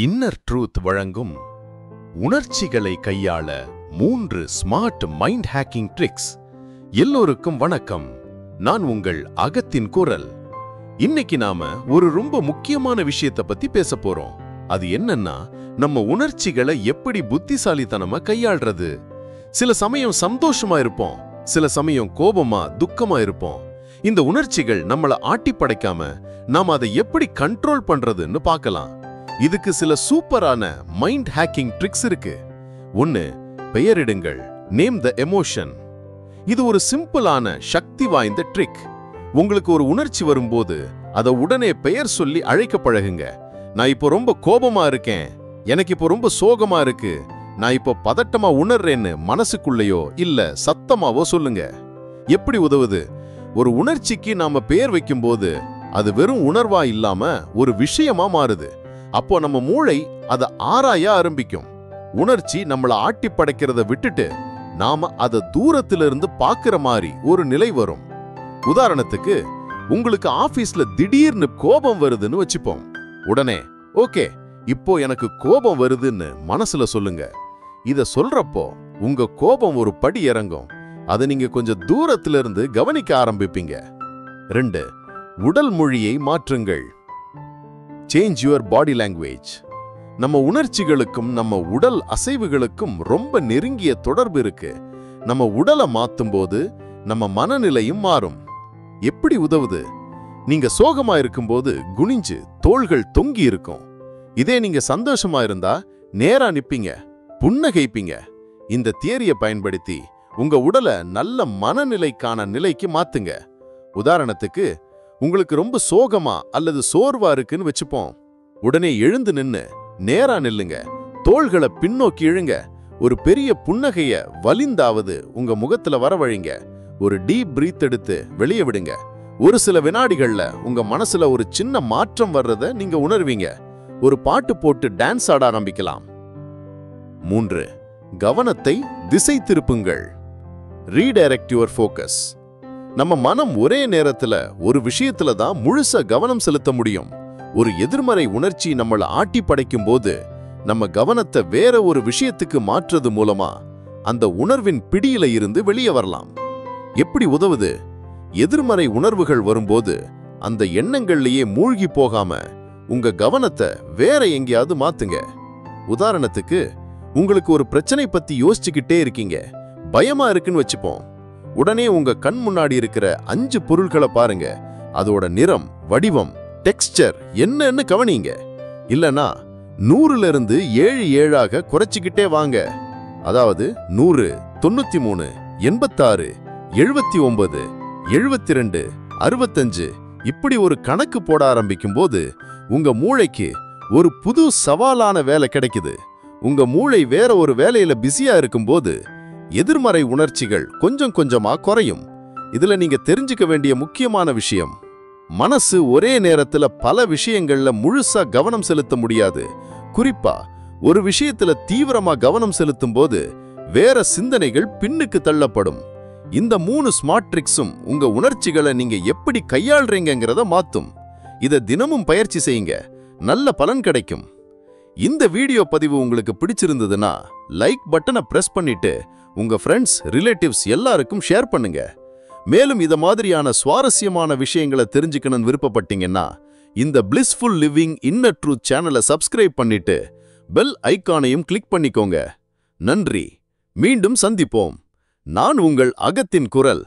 Inner truth வழங்கும் உணர்ச்சிகளை கையாள 3 ஸ்மார்ட் மைண்ட் ஹேக்கிங் ட்ரிக்ஸ். எல்லோருக்கும் வணக்கம். நான் உங்கள் அகத்தின் குரல். இன்னைக்கு நாம ஒரு ரொம்ப முக்கியமான விஷயத்தை பத்தி பேச போறோம். அது என்னன்னா, நம்ம உணர்ச்சிகளை எப்படி புத்திசாலித்தனமா கையாள்றது. சில சமயம் சந்தோஷமா இருப்போம், சில சமயம் கோபமா துக்கமா இருப்போம். இந்த உணர்ச்சிகள் நம்மள ஆட்டி படைக்காம நாம அதை எப்படி கண்ட்ரோல் பண்றதுன்னு பார்க்கலாம். இதுக்கு சில சூப்பரான மைண்ட் ஹேக்கிங் ட்ரிக்ஸ் இருக்கு. 1. பெயரிடுங்கள். Name the emotion. இது ஒரு சிம்பிளான சக்தி வாய்ந்த ட்ரிக். உங்களுக்கு ஒரு உணர்ச்சி வரும்போது அதை உடனே பெயர் சொல்லி அழைக்க பழகுங்க. நான் இப்போ ரொம்ப கோபமா இருக்கேன், எனக்கு இப்போ ரொம்ப சோகமா இருக்கு, நான் இப்போ பதட்டமா உணர்றேன்னு மனசுக்குள்ளேயோ இல்ல சத்தமாவோ சொல்லுங்க. எப்படி உதவுது? ஒரு உணர்ச்சிக்கு நாம பெயர் வைக்கும்போது அது வெறும் உணர்வா இல்லாம ஒரு விஷயமா மாறுது. அப்போ நம்ம மூளை அதை ஆராய ஆரம்பிக்கும். உணர்ச்சி நம்மள ஆட்டி படைக்கிறத விட்டுட்டு நாம அதை தூரத்திலிருந்து பார்க்கிற மாதிரி ஒரு நிலை வரும். உதாரணத்துக்கு, உங்களுக்கு ஆபீஸ்ல திடீர்னு கோபம் வருதுன்னு வச்சுப்போம். உடனே ஓகே, இப்போ எனக்கு கோபம் வருதுன்னு மனசுல சொல்லுங்க. இத சொல்றப்போ உங்க கோபம் ஒரு படி இறங்கும். அதை நீங்க கொஞ்சம் தூரத்திலிருந்து கவனிக்க ஆரம்பிப்பீங்க. 2. உடல் மொழியை மாற்றுங்கள். Change your body language. நம்ம உணர்ச்சிகளுக்கும் நம்ம உடல் அசைவுகளுக்கும் ரொம்ப நெருங்கிய தொடர்பு இருக்கு. நம்ம உடலை மாத்தும் போது நம்ம மனநிலையும் மாறும். எப்படி உதவுது? நீங்க சோகமா இருக்கும்போது குனிஞ்சு தோள்கள் தொங்கி இருக்கும். இதே நீங்க சந்தோஷமா இருந்தா நேரா நிப்பீங்க, புன்னகைப்பீங்க. இந்த தியரியை பயன்படுத்தி உங்க உடலை நல்ல மனநிலைக்கான நிலைக்கு மாத்துங்க. உதாரணத்துக்கு, உங்களுக்கு ரொம்ப சோகமா அல்லது சோர்வா இருக்குன்னு வச்சுப்போம். உடனே எழுந்து நின்னு நேரா நில்லுங்க, தோள்களை பின்னோக்கி இழுங்க, ஒரு பெரிய புன்னகைய வலிந்தாவது உங்க முகத்துல வரவழைங்க. ஒரு டீப் பிரீத் எடுத்து வெளியே விடுங்க. ஒரு சில வினாடிகள்ல உங்க மனசுல ஒரு சின்ன மாற்றம் வர்றத நீங்க உணர்வீங்க. ஒரு பாட்டு போட்டு டான்ஸ் ஆட ஆரம்பிக்கலாம். 3. கவனத்தை திசை திருப்புங்கள். Redirect your focus. நம்ம மனம் ஒரே நேரத்துல ஒரு விஷயத்துல தான் முழுசா கவனம் செலுத்த முடியும். ஒரு எதிர்மறை உணர்ச்சி நம்மள ஆட்டி படைக்கும் போது நம்ம கவனத்தை வேற ஒரு விஷயத்துக்கு மாற்றுறது மூலமா அந்த உணர்வின் பிடியில இருந்து வெளியே வரலாம். எப்படி உதவுது? எதிர்மறை உணர்வுகள் வரும்போது அந்த எண்ணங்கள்லயே மூழ்கி போகாம உங்க கவனத்தை வேற எங்கேயாவது மாத்துங்க. உதாரணத்துக்கு, உங்களுக்கு ஒரு பிரச்சனை பத்தி யோசிச்சுக்கிட்டே இருக்கீங்க, பயமா இருக்குன்னு வச்சுப்போம். உடனே உங்க கண் முன்னாடி இருக்கிற 5 பொருட்களை பாருங்க. அதோட நிறம், வடிவம், டெக்ஸ்டர் என்னன்னு கவனிங்க. இல்லனா 100ல இருந்து 7 7ஆக குறைச்சிக்கிட்டே வாங்க. அதாவது 100, 93, 86, 79, 72, 65 இப்படி ஒரு கணக்கு போட ஆரம்பிக்கும் போது உங்க மூளைக்கு ஒரு புது சவாலான வேலை கிடைக்குது. உங்க மூளை வேற ஒரு வேலையில பிஸியா இருக்கும்போது எதிர்மறை உணர்ச்சிகள் கொஞ்சம் கொஞ்சமா குறையும். இதுல நீங்க தெரிஞ்சுக்க வேண்டிய முக்கியமான விஷயம், மனசு ஒரே நேரத்துல பல விஷயங்கள்ல முழுசா கவனம் செலுத்த முடியாது. குறிப்பா ஒரு விஷயத்துல தீவிரமா கவனம் செலுத்தும் போது வேற சிந்தனைகள் பின்னுக்கு தள்ளப்படும். இந்த 3 ஸ்மார்ட் ட்ரிக்ஸும் உங்க உணர்ச்சிகளை நீங்க எப்படி கையாள்றீங்கிறத மாத்தும். இத தினமும் பயிற்சி செய்யுங்க, நல்ல பலன் கிடைக்கும். இந்த வீடியோ பதிவு உங்களுக்கு பிடிச்சிருந்ததுன்னா லைக் பட்டனை பிரஸ் பண்ணிட்டு உங்க ஃப்ரெண்ட்ஸ், ரிலேட்டிவ்ஸ் எல்லாருக்கும் ஷேர் பண்ணுங்க. மேலும் இத மாதிரியான சுவாரஸ்யமான விஷயங்களை தெரிஞ்சுக்கணும்னு விருப்பப்பட்டீங்கன்னா இந்த பிளிஸ்ஃபுல் லிவிங் இன்னர் ட்ரூத் சேனலை சப்ஸ்கிரைப் பண்ணிட்டு பெல் ஐகானையும் கிளிக் பண்ணிக்கோங்க. நன்றி. மீண்டும் சந்திப்போம். நான் உங்கள் அகத்தின் குரல்.